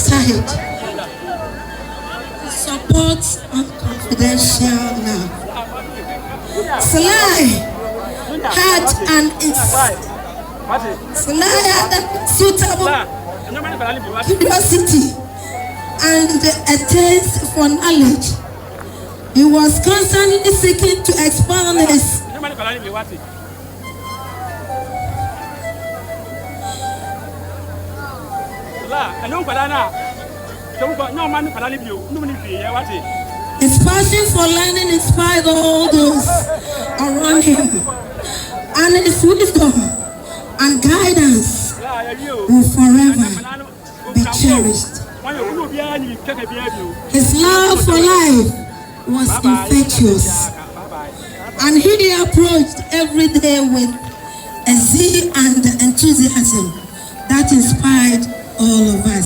side to support unconfidential love. Sly had a suitable curiosity and a taste for knowledge. He was constantly seeking to expand his passion for learning inspired all those around him, and his wisdom and guidance will forever be cherished. His love for life was infectious, and he approached every day with a zeal and enthusiasm that inspired all of us.